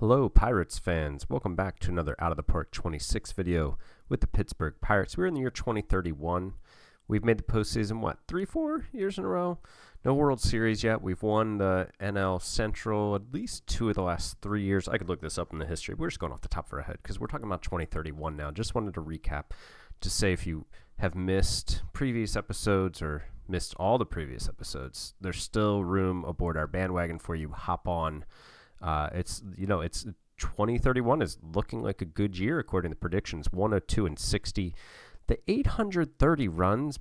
Hello, Pirates fans. Welcome back to another Out of the Park 26 video with the Pittsburgh Pirates. We're in the year 2031. We've made the postseason, 3-4 years in a row? No World Series yet. We've won the NL Central at least 2 of the last 3 years. I could look this up in the history. We're just going off the top of our head because we're talking about 2031 now. Just wanted to recap to say if you have missed previous episodes or missed all the previous episodes, there's still room aboard our bandwagon for you. Hop on. It's 2031 is looking like a good year according to predictions. 102-60. The 830 runs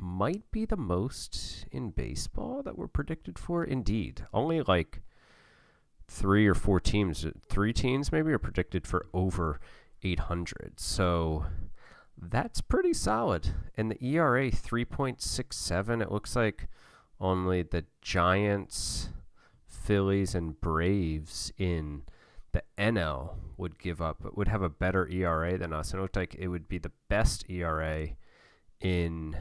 might be the most in baseball that were predicted for. Indeed, only like 3 or 4 teams, 3 teams maybe, are predicted for over 800. So that's pretty solid. And the ERA 3.67. It looks like only the Giants, Phillies, and Braves in the NL would have a better ERA than us. And it looked like it would be the best ERA among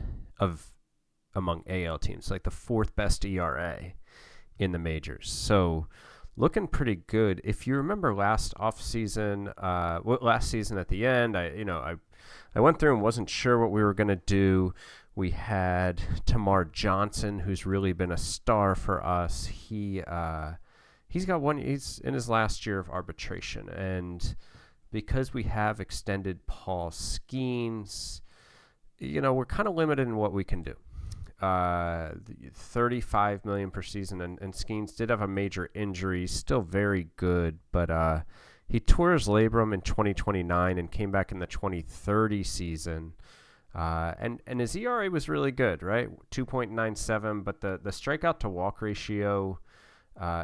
AL teams, like the 4th best ERA in the majors. So looking pretty good. If you remember last season at the end, I went through and wasn't sure what we were going to do. We had Tamar Johnson, who's really been a star for us. He's in his last year of arbitration, and because we have extended Paul Skeens, we're kind of limited in what we can do. $35 million per season, and Skeens did have a major injury. Still very good, but he tore his labrum in 2029 and came back in the 2030 season. And his ERA was really good, right? 2.97, but the strikeout to walk ratio,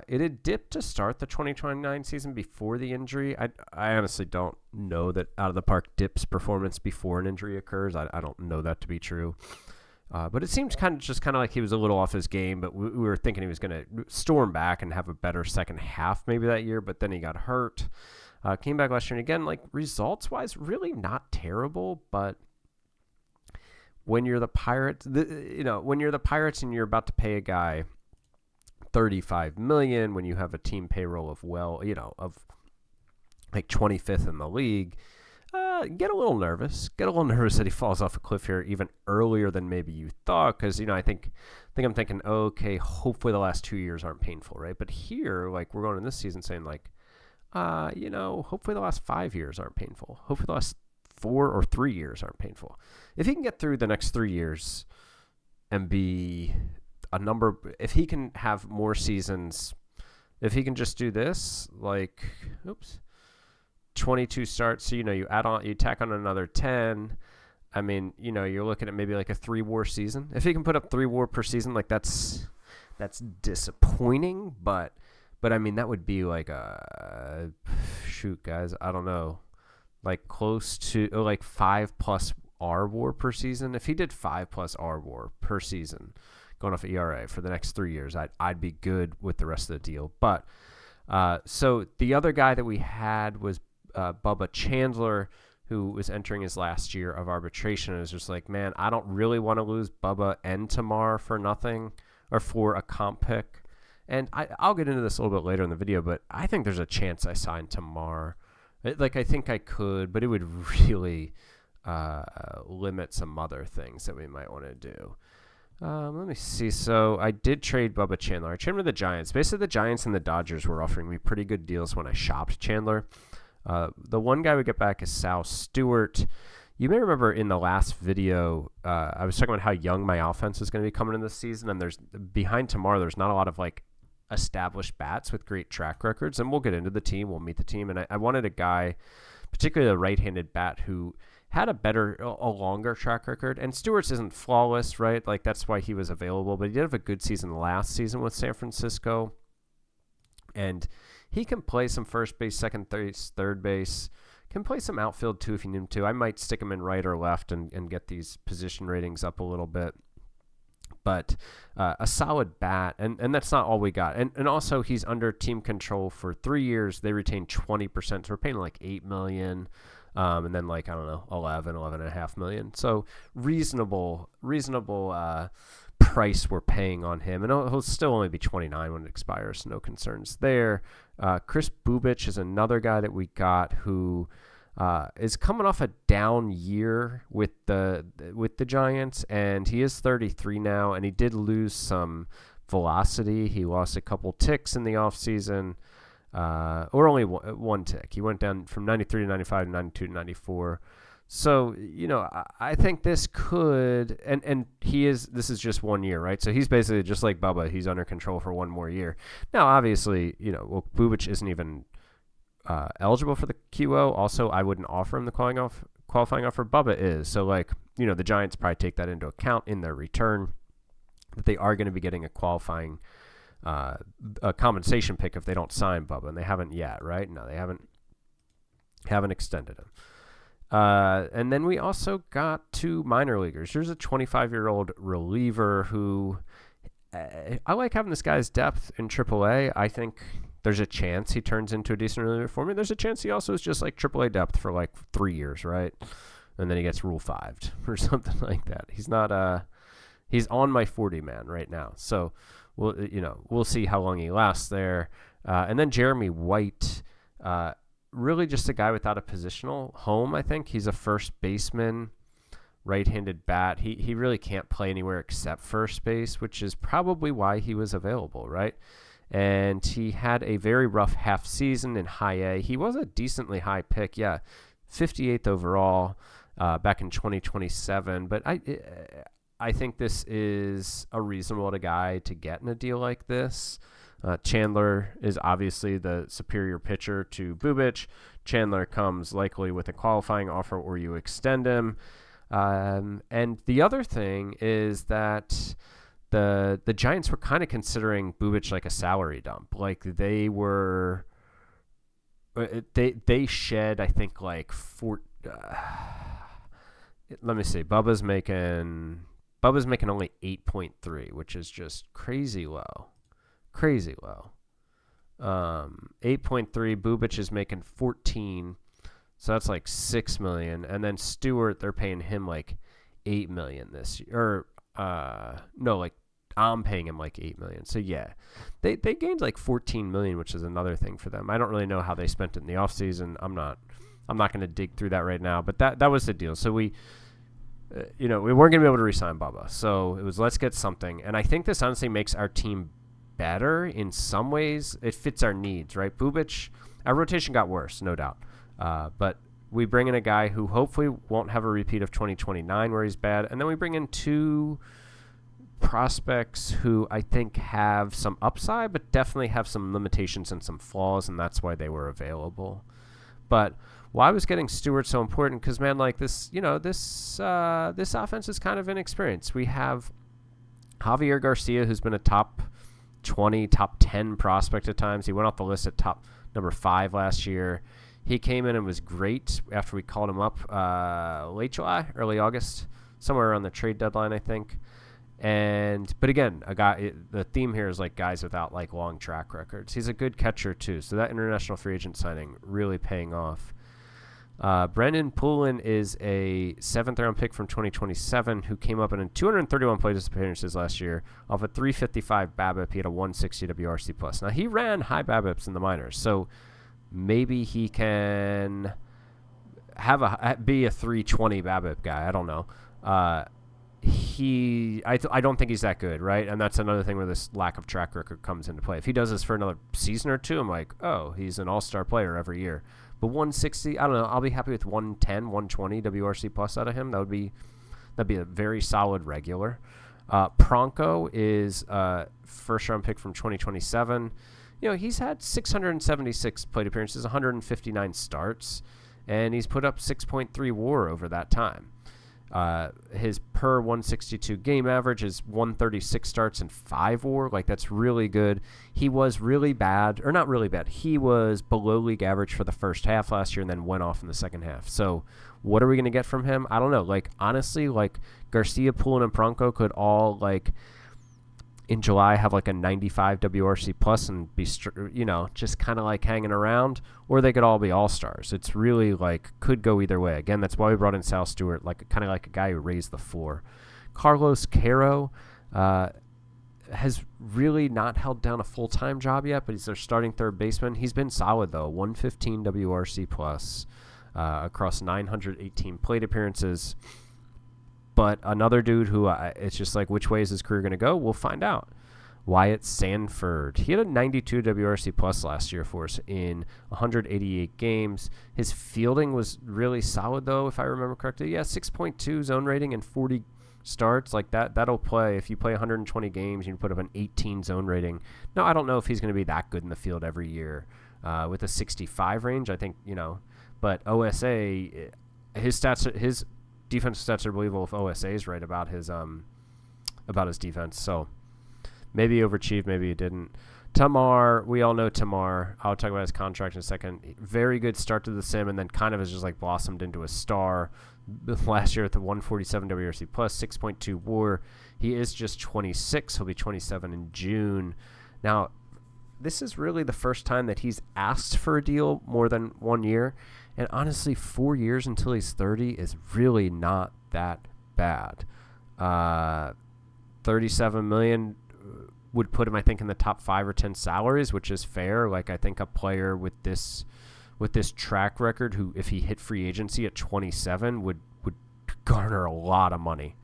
it had dipped to start the 2029 season before the injury. I honestly don't know that Out of the Park dips performance before an injury occurs. I don't know that to be true. But it seems kind of like he was a little off his game, but we were thinking he was going to storm back and have a better second half maybe that year, but then he got hurt. Came back last year, and again, like results-wise, really not terrible, but when you're the Pirates, when you're the Pirates and you're about to pay a guy $35 million, when you have a team payroll of like 25th in the league, get a little nervous. Get a little nervous that he falls off a cliff here even earlier than maybe you thought. Because I think I'm thinking, okay, hopefully the last 2 years aren't painful, right? But here, like we're going in this season saying like, hopefully the last 5 years aren't painful. Hopefully the last 4 or 3 years aren't painful. If he can get through the next 3 years and be if he can have more seasons, if he can just do this, 22 starts, so you tack on another 10. I mean, you're looking at maybe like a 3 WAR season. If he can put up 3 WAR per season, like that's disappointing, but I mean that would be like guys, I don't know, like close to like 5+ R WAR per season. If he did 5+ R WAR per season, going off ERA for the next 3 years, I'd be good with the rest of the deal. But so the other guy that we had was Bubba Chandler, who was entering his last year of arbitration. It was just like, man, I don't really want to lose Bubba and Tamar for nothing or for a comp pick. And I'll get into this a little bit later in the video, but I think there's a chance I sign Tamar. I think I could, but it would really limit some other things that we might want to do. Let me see. So I did trade Bubba Chandler. I traded him to the Giants. Basically, the Giants and the Dodgers were offering me pretty good deals when I shopped Chandler. The one guy we get back is Sal Stewart. You may remember in the last video, I was talking about how young my offense is going to be coming in this season, and behind Tamar, there's not a lot of like established bats with great track records, and we'll get into the team. We'll meet the team, and I wanted a guy, particularly a right-handed bat, who had a longer track record. And Stewart's isn't flawless, right? Like that's why he was available, but he did have a good season last season with San Francisco, and he can play some first base, second base, third base. Can play some outfield too if you need him to. I might stick him in right or left and get these position ratings up a little bit. But a solid bat, and that's not all we got. And also he's under team control for 3 years. They retain 20%, so we're paying like $8 million. And then like, I don't know, 11.5 million. So reasonable price we're paying on him. And he'll still only be 29 when it expires, so no concerns there. Chris Bubic is another guy that we got who is coming off a down year with the Giants, and he is 33 now, and he did lose some velocity. He lost a couple ticks in the offseason, or only one tick. He went down from 93 to 95, 92 to 94. So, I think this could, and this is just 1 year, right? So he's basically just like Bubba. He's under control for one more year. Now, obviously, Bubic isn't even eligible for the QO. Also, I wouldn't offer him the qualifying offer. Bubba is. So, the Giants probably take that into account in their return, that they are going to be getting a qualifying a compensation pick if they don't sign Bubba, and they haven't yet, right? No, they haven't extended him. And then we also got 2 minor leaguers. There's a 25-year-old reliever who I like having this guy's depth in AAA. I think there's a chance he turns into a decent reliever for me. There's a chance he also is just like AAA depth for 3 years, right? And then he gets Rule 5'd or something like that. He's not he's on my 40 man right now. So we'll see how long he lasts there. And then Jeremy White, really just a guy without a positional home, I think. He's a first baseman, right-handed bat. He really can't play anywhere except first base, which is probably why he was available, right? And he had a very rough half season in high A. He was a decently high pick, 58th overall back in 2027. But I think this is a reasonable guy to get in a deal like this. Chandler is obviously the superior pitcher to Bubic. Chandler comes likely with a qualifying offer or you extend him. And the other thing is that the Giants were kind of considering Bubic like a salary dump. Like they shed, I think, let me see. Bubba's making only 8.3, which is just crazy low. 8.3. Bubic is making 14, so that's like $6 million. And then Stewart, they're paying him like $8 million this year. I'm paying him like $8 million. So they gained like $14 million, which is another thing for them. I don't really know how they spent it in the offseason. I'm not going to dig through that right now. But that was the deal. So we weren't going to be able to re-sign Bubba. So it was, let's get something. And I think this honestly makes our team better in some ways. It fits our needs, right? Bubic, our rotation got worse, no doubt. But we bring in a guy who hopefully won't have a repeat of 2029 where he's bad. And then we bring in 2 prospects who I think have some upside, but definitely have some limitations and some flaws, and that's why they were available. But why was getting Stewart so important? Because, man, this offense is kind of inexperienced. We have Javier Garcia, who's been a top 20, top 10 prospect at times. He went off the list at top number 5 last year. He came in and was great after we called him up late July, early August, somewhere around the trade deadline, I think. But again, the theme here is guys without long track records. He's a good catcher too, so that international free agent signing really paying off. Brendan Poulin is a 7th-round pick from 2027 who came up in 231 plate appearances last year off a 355 BABIP. He had a 160 WRC+. Now, he ran high BABIPs in the minors, so maybe he can be a 320 BABIP guy. I don't know. I don't think he's that good, right? And that's another thing where this lack of track record comes into play. If he does this for another season or two, I'm like, oh, he's an all-star player every year. But 160, I don't know. I'll be happy with 110, 120 WRC+ out of him. That'd be a very solid regular. Pronko is a first-round pick from 2027. He's had 676 plate appearances, 159 starts, and he's put up 6.3 WAR over that time. His per 162 game average is 136 starts and 5 WAR. That's really good. He was really bad, or not really bad. He was below league average for the first half last year and then went off in the second half. So what are we going to get from him? I don't know. Honestly, Garcia, Poulin, and Pronko could all, in July have a 95 WRC+ and be, just kind of hanging around, or they could all be all-stars. It's really could go either way. Again, that's why we brought in Sal Stewart, kind of like a guy who raised the floor. Carlos Caro, has really not held down a full-time job yet, but he's their starting third baseman. He's been solid, though. 115 WRC plus across 918 plate appearances. But another dude who it's just like, which way is his career going to go? We'll find out. Wyatt Sanford. He had a 92 WRC plus last year for us in 188 games. His fielding was really solid, though, if I remember correctly. Yeah, 6.2 zone rating and 40 starts. Like that'll play. If you play 120 games, you can put up an 18 zone rating. Now, I don't know if he's going to be that good in the field every year with a 65 range. I think, but OSA, his stats, his defensive stats are believable if OSA is right about his defense. So maybe he overachieved, maybe he didn't. Tamar, we all know Tamar. I'll talk about his contract in a second. Very good start to the sim, and then kind of has just like blossomed into a star. Last year at the 147 WRC plus, 6.2 WAR. He is just 26. He'll be 27 in June. Now, this is really the first time that he's asked for a deal more than 1 year. And honestly, 4 years until he's 30 is really not that bad. $37 million would put him, I think, in the top 5 or 10 salaries, which is fair. Like, I think a player with this track record, who, if he hit free agency at 27, would garner a lot of money.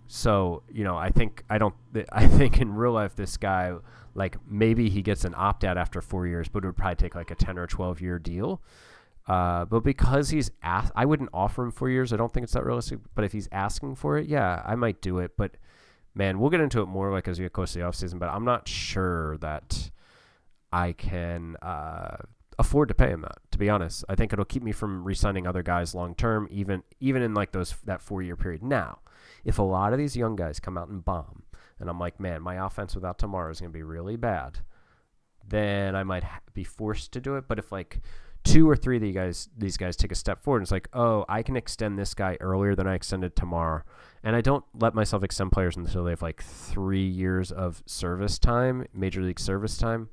So, I think in real life, this guy, like, maybe he gets an opt-out after 4 years, but it would probably take like a 10 or 12-year deal. But because he's asked, I wouldn't offer him 4 years. I don't think it's that realistic. But if he's asking for it, yeah, I might do it. But, man, we'll get into it more like as we get close to the offseason. But I'm not sure that I can afford to pay him that, to be honest. I think it'll keep me from re-signing other guys long-term, even in like that 4-year period. Now, if a lot of these young guys come out and bomb, and I'm like, man, my offense without tomorrow is going to be really bad, then I might be forced to do it. But if like 2 or 3 of these guys take a step forward, and it's like, oh, I can extend this guy earlier than I extended tomorrow, and I don't let myself extend players until they have like 3 years of service time, major league service time.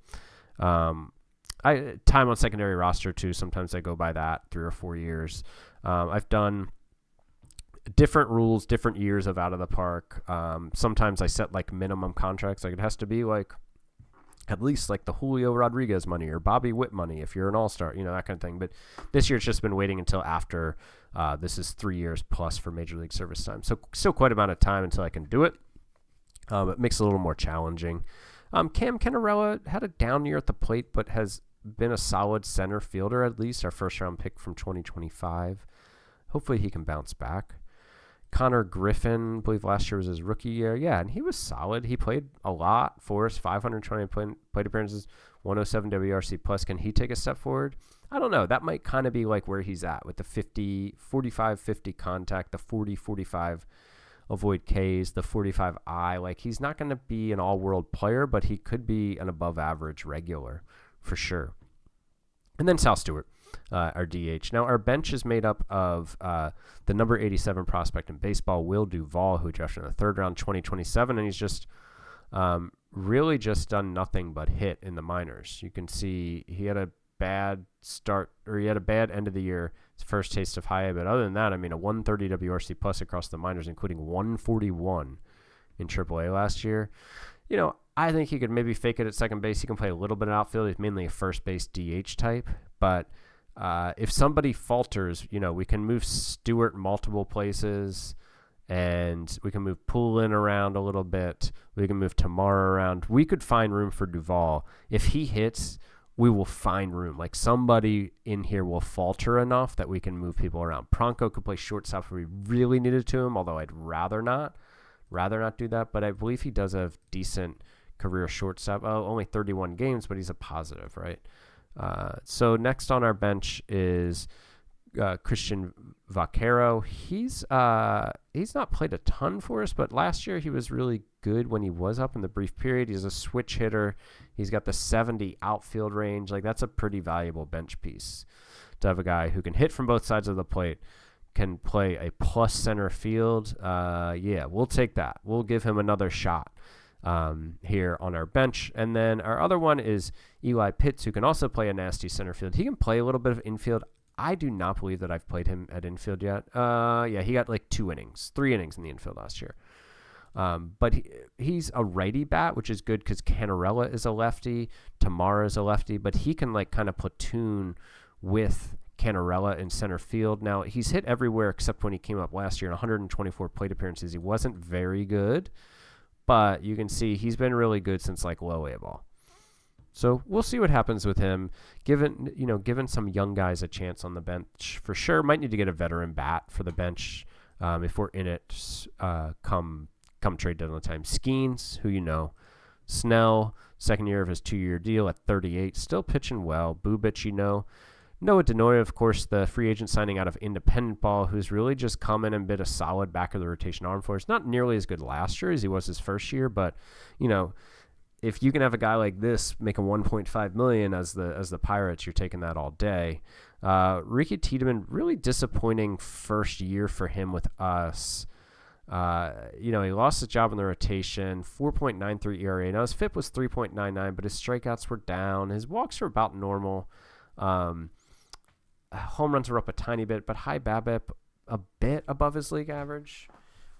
Time on secondary roster too. Sometimes I go by that 3 or 4 years. I've done different rules, different years of out of the park. Sometimes I set like minimum contracts. Like it has to be like at least like the Julio Rodriguez money or Bobby Witt money if you're an all-star, that kind of thing. But this year it's just been waiting until after this is 3 years plus for major league service time. So still quite amount of time until I can do it. It makes it a little more challenging. Cam Cannarella had a down year at the plate, but has been a solid center fielder, at least our first-round pick from 2025. Hopefully he can bounce back. Connor Griffin, I believe last year was his rookie year. Yeah, and he was solid. He played a lot for us, 520 plate appearances, 107 WRC plus. Can he take a step forward? I don't know. That might kind of be like where he's at with the 45-50 contact, the 40-45 avoid Ks, the 45I. Like, he's not going to be an all-world player, but he could be an above-average regular for sure. And then Sal Stewart, our DH. Now, our bench is made up of the number 87 prospect in baseball, Will Duvall, who drafted in the 3rd round, 2027, and he's just really just done nothing but hit in the minors. You can see he had a bad start, or he had a bad end of the year, his first taste of high A, but other than that, I mean, a 130 WRC plus across the minors, including 141 in AAA last year. I think he could maybe fake it at second base. He can play a little bit of outfield. He's mainly a first base DH type, but if somebody falters, we can move Stewart multiple places, and we can move Poulin around a little bit. We can move Tamar around. We could find room for Duvall. If he hits, we will find room. Like, somebody in here will falter enough that we can move people around. Pronko could play shortstop if we really needed to him, although I'd rather not do that. But I believe he does have decent career shortstop. Only 31 games, but he's a positive, right? So next on our bench is Christian Vaquero. He's not played a ton for us, but last year he was really good when he was up in the brief period. He's a switch hitter. He's got the 70 outfield range. Like, that's a pretty valuable bench piece to have a guy who can hit from both sides of the plate, can play a plus center field. Yeah, we'll take that. We'll give him another shot here on our bench. And then our other one is Eli Pitts, who can also play a nasty center field. He can play a little bit of infield. I do not believe that I've played him at infield yet. Yeah, he got like 3 innings in the infield last year. But he's a righty bat, which is good because Canarella is a lefty, Tamara is a lefty, but he can like kind of platoon with Canarella in center field. Now, he's hit everywhere except when he came up last year in 124 plate appearances. He wasn't very good, but you can see he's been really good since like low A ball. So we'll see what happens with him. Given some young guys a chance on the bench for sure. Might need to get a veteran bat for the bench if we're in it come trade deadline time. Skeens, who you know, Snell, second year of his 2-year deal at 38, still pitching well. Bubic, Noah Denoy, of course, the free agent signing out of independent ball, who's really just come in and been a solid back of the rotation arm for us. Not nearly as good last year as he was his first year, but if you can have a guy like this making $1.5 million as the Pirates, you're taking that all day. Ricky Tiedemann, really disappointing first year for him with us. He lost his job in the rotation, 4.93 ERA. Now his FIP was 3.99, but his strikeouts were down. His walks were about normal. Home runs were up a tiny bit, but high BABIP a bit above his league average.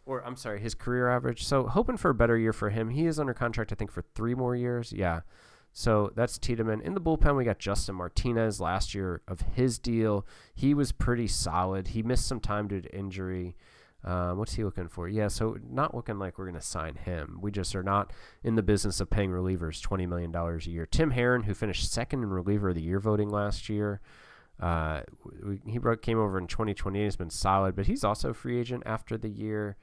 Or, I'm sorry, his career average. So hoping for a better year for him. He is under contract, I think, for 3 more years. Yeah. So that's Tiedemann. In the bullpen, we got Justin Martinez last year of his deal. He was pretty solid. He missed some time due to injury. What's he looking for? Yeah, so not looking like we're going to sign him. We just are not in the business of paying relievers $20 million a year. Tim Herron, who finished second in reliever of the year voting last year. He came over in 2020. He's been solid, but he's also a free agent after the year.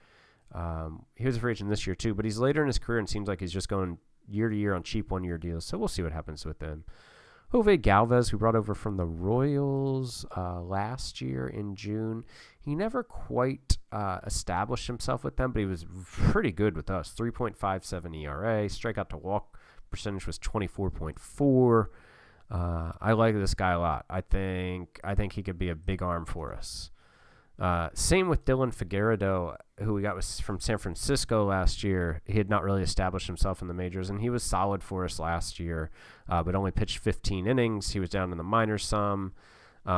He was a free agent this year too, but he's later in his career and seems like he's just going year to year on cheap 1-year deals. So we'll see what happens with them. Jose Galvez, who brought over from the Royals last year in June. He never quite established himself with them, but he was pretty good with us. 3.57 ERA. Strikeout to walk percentage was 24.4. I like this guy a lot. I think he could be a big arm for us. Same with Dylan Figueredo, who we got from San Francisco last year. He had not really established himself in the majors, and he was solid for us last year, but only pitched 15 innings. He was down in the minors some.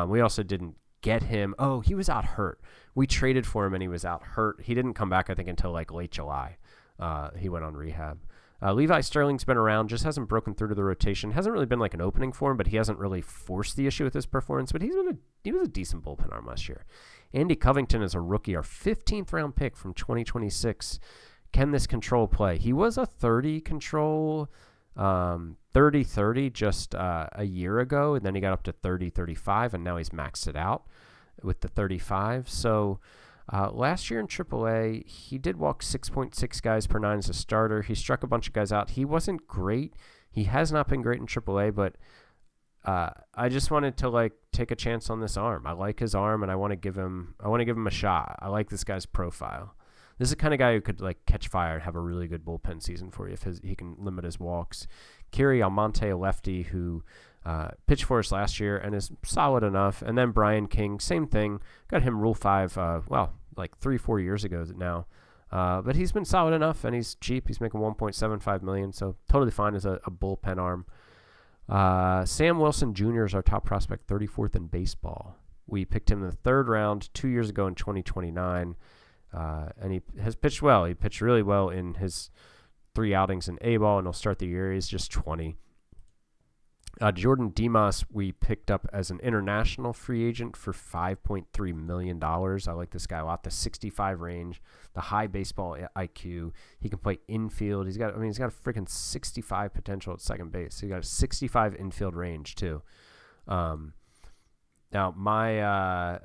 We also didn't get him. Oh, he was out hurt. We traded for him, and he was out hurt. He didn't come back, I think, until like late July. He went on rehab. Levi Sterling's been around, just hasn't broken through to the rotation. Hasn't really been like an opening for him, but he hasn't really forced the issue with his performance. But he was a decent bullpen arm last year. Andy Covington is a rookie, our 15th round pick from 2026. Can this control play? He was a 30 control, 30-30 just a year ago, and then he got up to 30-35, and now he's maxed it out with the 35. So last year in AAA, he did walk 6.6 guys per 9 as a starter. He struck a bunch of guys out. He wasn't great. He has not been great in AAA, but I just wanted to take a chance on this arm. I like his arm, and I want to give him a shot. I like this guy's profile. This is the kind of guy who could catch fire and have a really good bullpen season for you if he can limit his walks. Kiri Almonte, a lefty who pitched for us last year and is solid enough. And then Brian King, same thing. Got him Rule 5, 3-4 years ago now. But he's been solid enough, and he's cheap. He's making $1.75 million, so totally fine as a bullpen arm. Sam Wilson Jr. is our top prospect, 34th in baseball. We picked him in the 3rd round 2 years ago in 2029, and he has pitched well. He pitched really well in his 3 outings in A-ball, and he'll start the year. He's just 20. Jordan Dimas we picked up as an international free agent for $5.3 million. I like this guy a lot. The 65 range, the high baseball IQ. He can play infield. He's got a freaking 65 potential at second base. He's got a 65 infield range too. Now my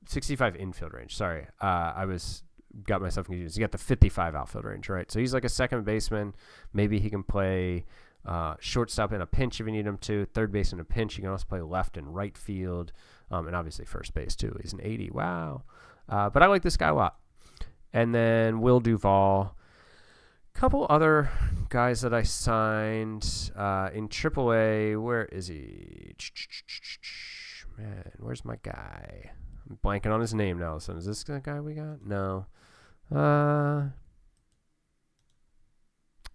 65 infield range. Sorry, got myself confused. He got the 55 outfield range, right? So he's like a second baseman. Maybe he can play shortstop in a pinch if you need him to. Third base in a pinch. You can also play left and right field, and obviously first base too. He's an 80. Wow. But I like this guy a lot. And then Will Duvall. Couple other guys that I signed in AAA. Where is he? Man, where's my guy? I'm blanking on his name now. So is this the guy we got? No.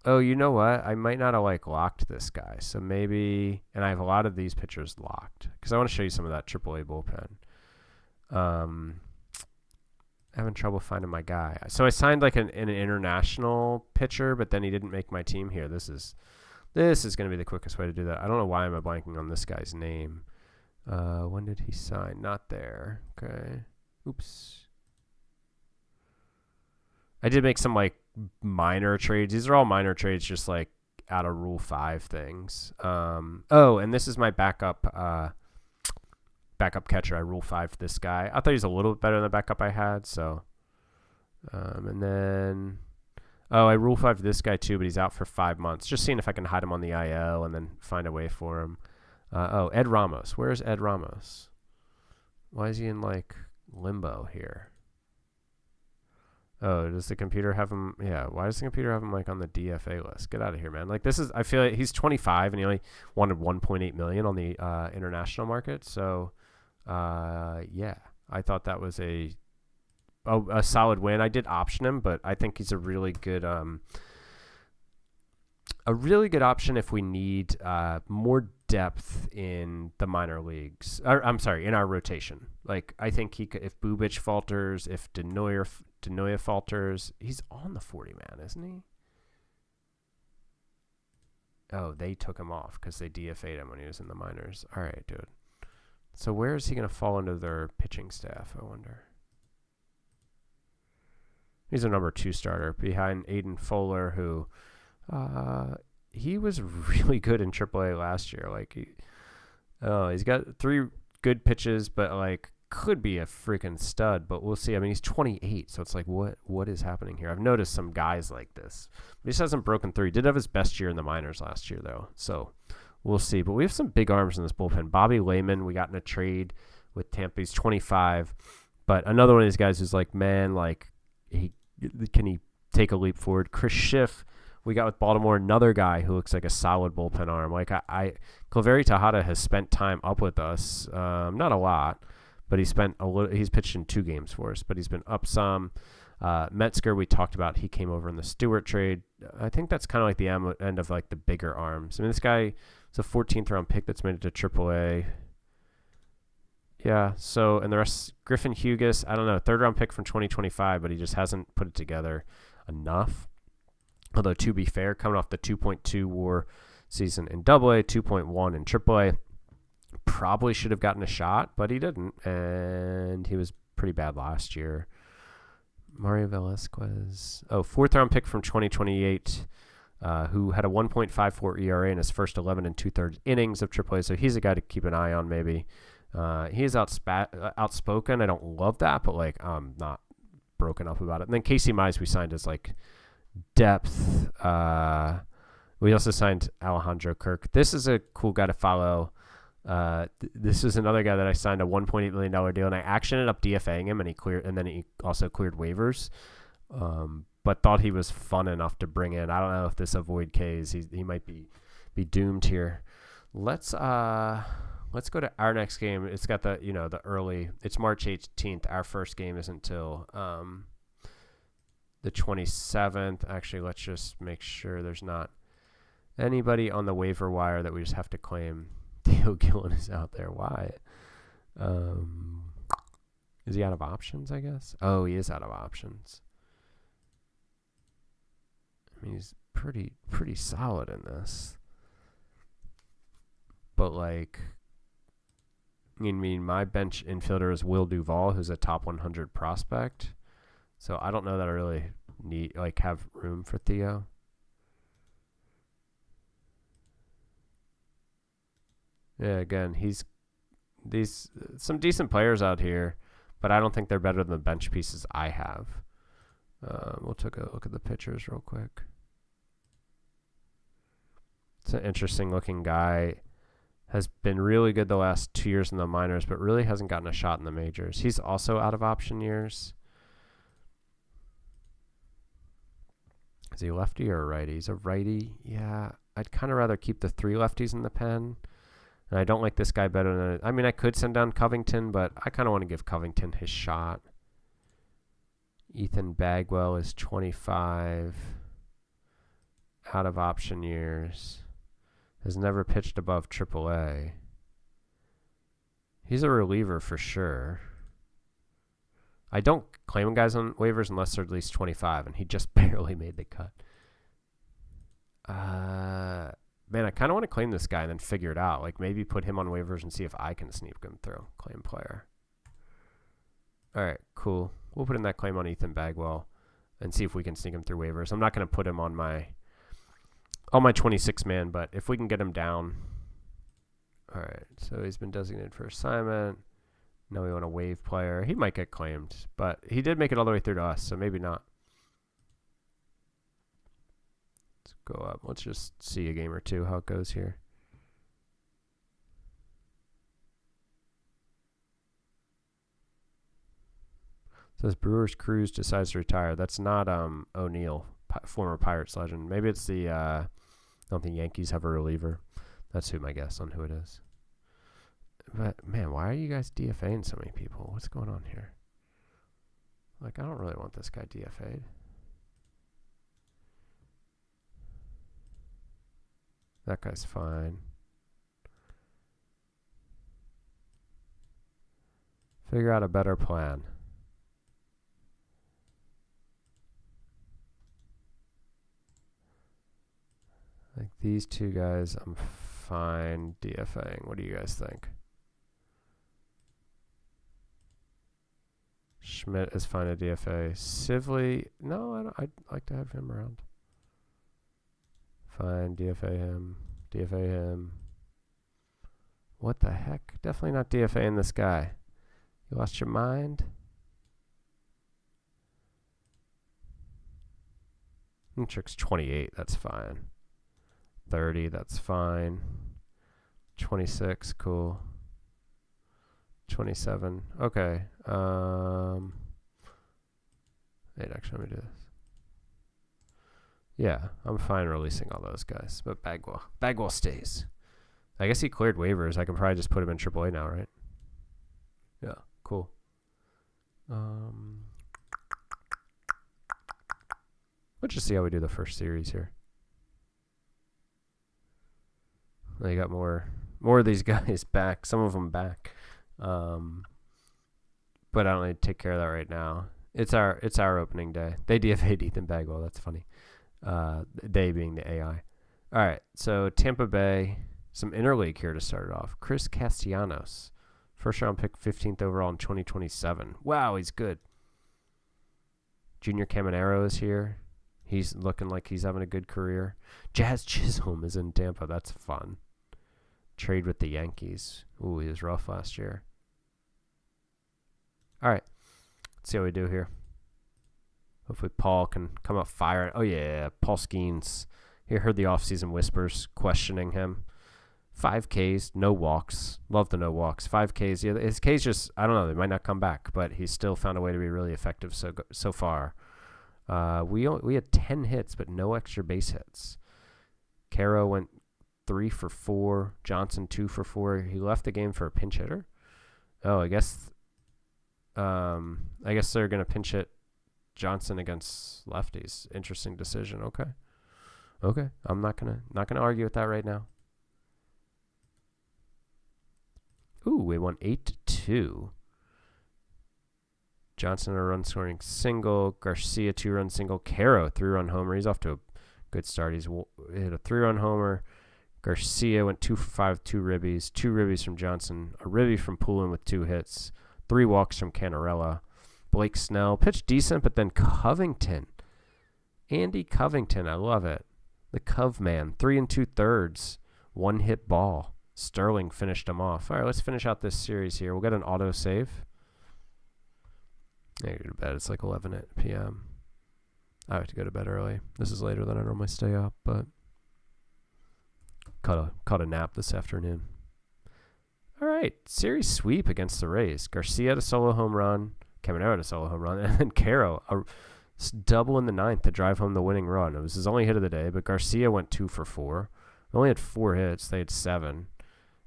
Oh, you know what? I might not have locked this guy. So maybe, and I have a lot of these pitchers locked because I want to show you some of that AAA bullpen. Having trouble finding my guy. So I signed like an international pitcher, but then he didn't make my team here. This is going to be the quickest way to do that. I don't know why I'm blanking on this guy's name. When did he sign? Not there. Okay. Oops. I did make some like minor trades. These are all minor trades, just like out of Rule 5 things. And this is my backup catcher. I Rule 5 this guy. I thought he was a little bit better than the backup I had. So, and then, I Rule 5 this guy too, but he's out for 5 months. Just seeing if I can hide him on the IL and then find a way for him. Ed Ramos. Where's Ed Ramos? Why is he in like limbo here? Oh, does the computer have him? Yeah. Why does the computer have him like on the DFA list? Get out of here, man. Like this is, I feel like he's 25 and he only wanted 1.8 million on the international market. So, yeah, I thought that was a solid win. I did option him, but I think he's a really good option if we need more depth in the minor leagues. I'm sorry, in our rotation. Like I think he could, if Bubic falters, if Denoya falters, he's on the 40-man, isn't he? Oh, they took him off because they DFA'd him when he was in the minors. All right, dude. So where is he going to fall into their pitching staff, I wonder? He's a number 2 starter behind Aiden Fuller, who he was really good in AAA last year. Like he's got 3 good pitches, but like could be a freaking stud, but we'll see. I mean, he's 28, so it's like what is happening here? I've noticed some guys like this. He just hasn't broken through. He did have his best year in the minors last year, though, so we'll see. But we have some big arms in this bullpen. Bobby Layman, we got in a trade with Tampa. He's 25, but another one of these guys who's like, man, like can he take a leap forward? Chris Schiff, we got with Baltimore, another guy who looks like a solid bullpen arm. Like Cleveri Tejada has spent time up with us, not a lot, but he spent a little. He's pitched in 2 games for us, but he's been up some. Metzger, we talked about. He came over in the Stewart trade. I think that's kind of like the end of like the bigger arms. I mean, this guy is a 14th round pick that's made it to AAA. Yeah. So, and the rest, Griffin Hughes, I don't know, 3rd round pick from 2025, but he just hasn't put it together enough. Although, to be fair, coming off the 2.2 WAR season in AA, 2.1 in AAA, probably should have gotten a shot, but he didn't, and he was pretty bad last year. Mario Velasquez, 4th round pick from 2028, who had a 1.54 ERA in his first 11 2/3 innings of AAA, so he's a guy to keep an eye on maybe. He is outspoken. I don't love that, but like I'm not broken up about it. And then Casey Mize we signed as like depth. We also signed Alejandro Kirk. This is a cool guy to follow. This is another guy that I signed a $1.8 million deal, and I actually ended up DFAing him, and then he also cleared waivers. But thought he was fun enough to bring in. I don't know if this avoid Ks. He might be doomed here. Let's go to our next game. It's got the early. It's March 18th. Our first game isn't until the 27th. Actually, let's just make sure there's not anybody on the waiver wire that we just have to claim. Theo Gillen is out there. Why? Is he out of options, I guess? Oh, he is out of options. I mean, he's pretty solid in this. But, like, I mean, my bench infielder is Will Duvall, who's a top 100 prospect. So I don't know that I really have room for Theo. Yeah, again, he's some decent players out here, but I don't think they're better than the bench pieces I have. We'll take a look at the pitchers real quick. It's an interesting looking guy. Has been really good the last 2 years in the minors, but really hasn't gotten a shot in the majors. He's also out of option years. Is he lefty or righty? He's a righty. Yeah, I'd kind of rather keep the 3 lefties in the pen. And I don't like this guy better than... I mean, I could send down Covington, but I kind of want to give Covington his shot. Ethan Bagwell is 25. Out of option years. Has never pitched above AAA. He's a reliever for sure. I don't claim guys on waivers unless they're at least 25, and he just barely made the cut. Man, I kind of want to claim this guy and then figure it out. Like maybe put him on waivers and see if I can sneak him through. Claim player. All right, cool. We'll put in that claim on Ethan Bagwell and see if we can sneak him through waivers. I'm not going to put him on my 26 man, but if we can get him down. All right, so he's been designated for assignment. Now we want a waive player. He might get claimed, but he did make it all the way through to us, so maybe not. Let's go up. Let's just see a game or two how it goes here. It says Brewers Cruz decides to retire. That's not O'Neill, former Pirates legend. Maybe it's the I don't think Yankees have a reliever. That's who my guess on who it is. But man, why are you guys DFAing so many people? What's going on here? Like, I don't really want this guy DFA'd. That guy's fine. Figure out a better plan. Like these two guys, I'm fine DFAing. What do you guys think? Schmidt is fine at DFA. Sivley, no, I'd like to have him around. Fine, DFA him. DFA him. What the heck? Definitely not DFAing this guy. You lost your mind? Trick's 28, that's fine. 30, that's fine. 26, cool. 27, okay. Wait, actually, let me do this. Yeah, I'm fine releasing all those guys. But Bagwell stays. I guess he cleared waivers. I can probably just put him in AAA now, right? Yeah, cool. Let's just see how we do the first series here. Well, you got more of these guys back. Some of them back. But I don't need to take care of that right now. It's our opening day. They DFA'd Ethan Bagwell. That's funny. They being the AI. All right, so Tampa Bay, some interleague here to start it off. Chris Castellanos, first round pick, 15th overall in 2027. Wow, he's good. Junior Caminero is here. He's looking like he's having a good career. Jazz Chisholm is in Tampa. That's fun. Trade with the Yankees. Ooh, he was rough last year. All right, let's see how we do here. Hopefully Paul can come up firing. Oh, yeah, Paul Skeens. He heard the offseason whispers questioning him. 5 Ks, no walks. Love the no walks. 5 Ks. Yeah, his Ks just, I don't know, they might not come back, but he's still found a way to be really effective so far. We had 10 hits, but no extra base hits. Caro went 3 for 4. Johnson 2 for 4. He left the game for a pinch hitter. Oh, I guess they're gonna pinch hit Johnson against lefties. Interesting decision. Okay. I'm not gonna argue with that right now. Ooh, we won 8-2. Johnson a run scoring single. Garcia 2-run single. Caro 3-run homer. He's off to a good start. He's hit a 3-run homer. Garcia went 2 for 5, 2 ribbies. 2 ribbies from Johnson. A ribby from Poulin with 2 hits. 3 walks from Canarella. Blake Snell pitched decent, but then Covington. Andy Covington, I love it. The Cov man, 3 2/3, 1 hit ball. Sterling finished him off. All right, let's finish out this series here. We'll get an auto save. I gotta go to bed. It's like 11 p.m. I have to go to bed early. This is later than I normally stay up, but caught a nap this afternoon. All right, series sweep against the Rays. Garcia had a solo home run. Caminero had a solo home run. And then Caro, a double in the 9th to drive home the winning run. It was his only hit of the day, but Garcia went 2 for 4. They only had 4 hits. They had 7.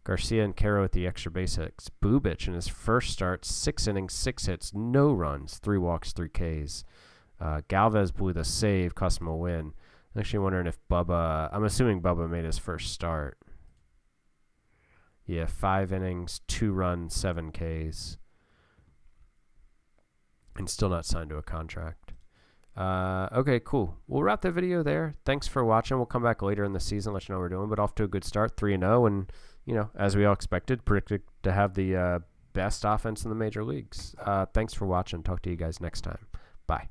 Garcia and Caro with the extra base hits. Bubic in his first start, 6 innings, 6 hits, no runs, 3 walks, 3 Ks. Galvez blew the save, cost him a win. I'm actually wondering if I'm assuming Bubba made his first start. Yeah, 5 innings, 2 runs, 7 Ks. and still not signed to a contract. Okay, cool. We'll wrap the video there. Thanks for watching. We'll come back later in the season, let you know what we're doing. But off to a good start, 3-0, and as we all expected, predicted to have the best offense in the major leagues. Thanks for watching. Talk to you guys next time. Bye.